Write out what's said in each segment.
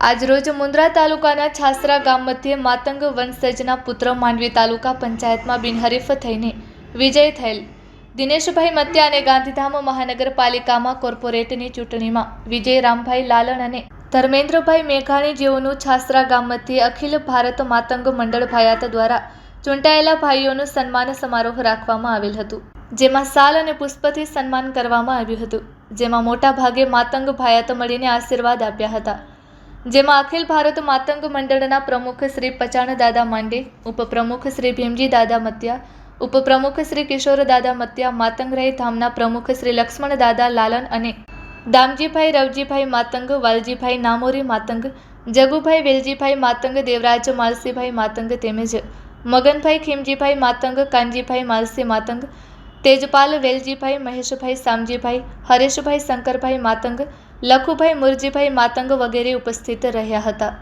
આજરોજ મુન્દ્રા તાલુકાના છાસરા ગામ મધ્યે માતંગ વંશજના પુત્ર માંડવી તાલુકા પંચાયતમાં બિનહરીફ થઈને વિજય થયેલ દિનેશભાઈ મત્યા અને ગાંધીધામ મહાનગરપાલિકામાં કોર્પોરેટની ચૂંટણીમાં વિજય રામભાઈ લાલણ અને ધર્મેન્દ્રભાઈ મેઘાણી જેઓનું છાસરા ગામ મધ્યે અખિલ ભારત માતંગ મંડળ ભાયાત દ્વારા ચૂંટાયેલા ભાઈઓનું સન્માન સમારોહ રાખવામાં આવેલ હતું, જેમાં શાલ અને પુષ્પથી સન્માન કરવામાં આવ્યું હતું, જેમાં મોટા ભાગે માતંગ ભાયાત મળીને આશીર્વાદ આપ્યા હતા, જેમાં અખિલ ભારત માતંગ મંડળના પ્રમુખ શ્રી પચાણ દાદા માંડે, ઉપપ્રમુખ શ્રી ભીમજી દાદા મત્યા, ઉપપ્રમુખ શ્રી કિશોર દાદા મત્યા, માતંગરાય ધામના પ્રમુખ શ્રી લક્ષ્મણ દાદા લાલન અને દામજીભાઈ રવજીભાઈ માતંગ, વાલજીભાઈ નામોરી માતંગ, જગુભાઈ વેલજીભાઈ માતંગ, દેવરાજ માલસીભાઈ માતંગ તેમજ મગનભાઈ ખીમજીભાઈ માતંગ, કાનજીભાઈ માલસી માતંગ, તેજપાલ વેલજીભાઈ, મહેશભાઈ સામજીભાઈ, હરેશભાઈ શંકરભાઈ માતંગ, લખુભાઈ મુરજીભાઈ માતંગ વગેરે ઉપસ્થિત રહ્યા હતા.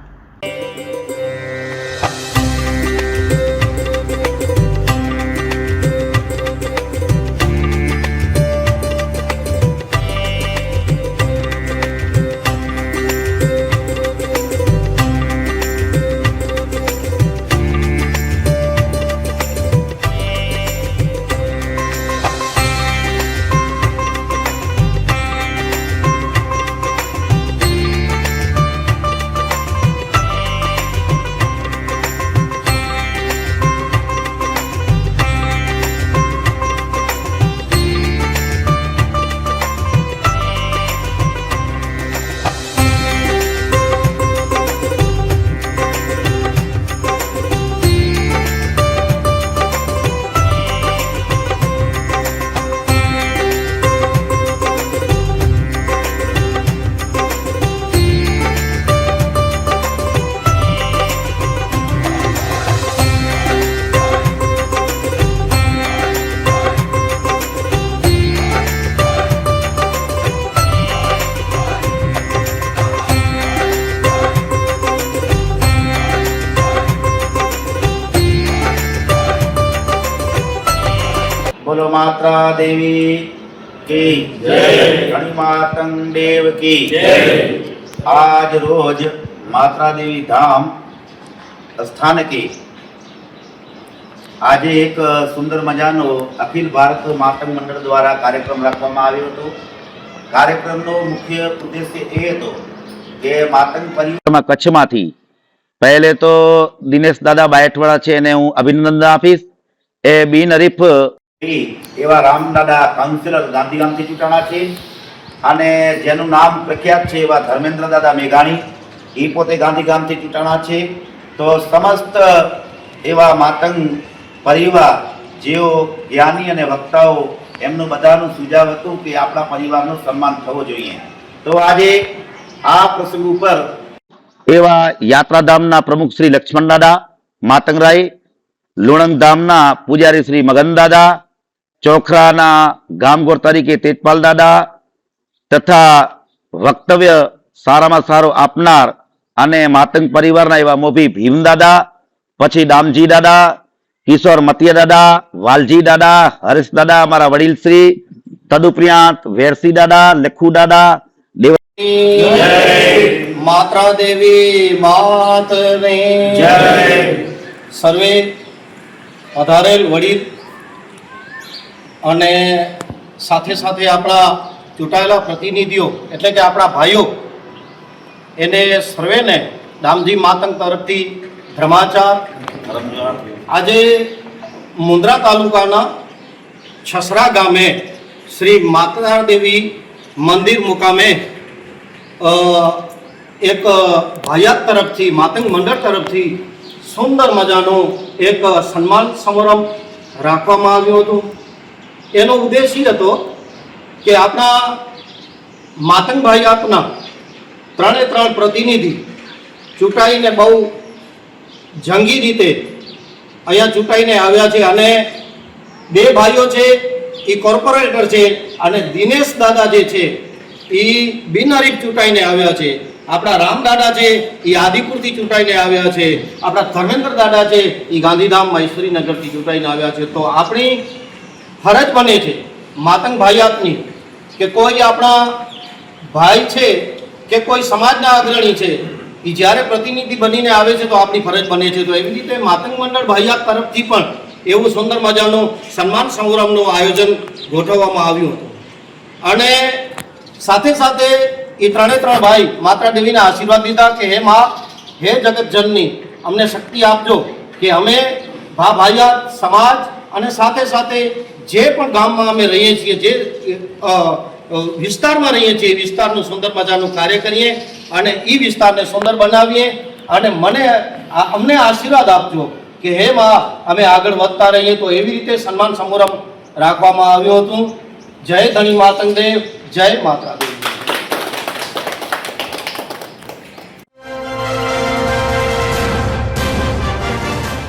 बोलो मात्रा देवी की जय, गणी मातंग देव की जय। आज रोज मात्रा देवी धाम स्थानके આજે એક સુંદર મજાનો અખિલ ભારત માતંગ મંડળ દ્વારા કાર્યક્રમ રાખવામાં આવ્યો હતો. કાર્યક્રમનો મુખ્ય ઉદ્દેશ્ય એ હતો કે માતંગ પરિવારમાં કચ્છમાંથી પહેલે તો દિનેશ દાદા બાયટવાળા છે એને હું અભિનંદન આપીશ. એ બિનહરીફ એવા રામદાદા કાઉન્સિલર ગાંધીધામથી ચૂંટાણા છે અને જેનું નામ પ્રખ્યાત છે એવા ધર્મેન્દ્ર દાદા મેઘાણી, એ પોતે ગાંધીધામથી ચૂંટાણા છે. તો સમસ્ત એવા માતંગ પરિવાર જેઓ જ્ઞાની અને વક્તાઓ એમનું બધાનું સુઝાવ હતું કે આપણા પરિવારનું સન્માન થવો જોઈએ. તો આજે આ પ્રસંગ ઉપર એવા યાત્રાધામના પ્રમુખ શ્રી લક્ષ્મણ દાદા માતંગરાય, લુણંગ ધામના પૂજારી શ્રી મગન દાદા, ચોખરાના ગામગોર તરીકે તેજપાલ દાદા તથા વક્તવ્ય સારામાં સારું આપનાર અને માતંગ પરિવારના એવા મોભી ભીમ દાદા, પછી દામજી દાદા, કિશોર મતિયા દાદા, વાલજી દાદા, હરેશ દાદા, અમારા વડીલ શ્રી તદુપરાંત વેરસી દાદા, લખુ દાદા, માત્રા દેવી માતને જય. સર્વે પધારેલ વડીલ અને સાથે સાથે આપણા ચૂંટાયેલા પ્રતિનિધિઓ એટલે કે આપણા ભાઈઓ, એને સર્વેને દામજી માતંગ તરફથી ધર્માચાર. આજે મુન્દ્રા તાલુકાના છસરા ગામે શ્રી માતા દેવી મંદિર મુકામે એક ભાયાત તરફથી માતંગ મંડળ તરફથી સુંદર મજાનો એક સન્માન સમારંભ રાખવામાં આવ્યો હતો. એનો ઉદ્દેશ્ય હતો કે આપણા માતંગ ભાયાતના 3 પ્રતિનિધિ ચૂંટાઈને બહુ જંગી રીતે અહીંયા ચૂંટાઈને આવ્યા છે અને 2 ભાઈઓ છે એ કોર્પોરેટર છે અને દિનેશ દાદા જે છે એ બિનહરીફ ચૂંટાઈને આવ્યા છે. આપણા રામ દાદા છે એ આદિપુરથી ચૂંટાઈને આવ્યા છે. આપણા ધર્મેન્દ્ર દાદા છે એ ગાંધીધામ મહેશ્વરીનગરથી ચૂંટાઈને આવ્યા છે. તો આપણી ફરજ બને છે માતંગ ભાઈયાતની કે કોઈ આપણા ભાઈ છે કે કોઈ સમાજના અગ્રણી છે એ જ્યારે પ્રતિનિધિ બનીને આવે છે તો આપણી ફરજ બને છે. તો એવી રીતે માતંગ મંડળ ભાઈયાત તરફથી પણ એવું સુંદર મજાનું સન્માન સમારંભનું આયોજન ગોઠવવામાં આવ્યું હતું. અને સાથે સાથે એ ત્રણે ત્રણ ભાઈ માતા દેવીના આશીર્વાદ દીધા કે હે માં, હે જગત જનની, અમને શક્તિ આપજો કે અમે ભાઈયાત સમાજ અને સાથે સાથે જે પણ ગામમાં અમે રહીએ છીએ, જે વિસ્તારમાં રહીએ છીએ, એ વિસ્તારનું સુંદર મજાનું કાર્ય કરીએ અને એ વિસ્તારને સુંદર બનાવીએ. અને અમને આશીર્વાદ આપજો કે હે માં, અમે આગળ વધતા રહીએ. તો એવી રીતે સન્માન સમારંભ રાખવામાં આવ્યું હતું. જય ધણી માતંગ દેવ, જય માતા.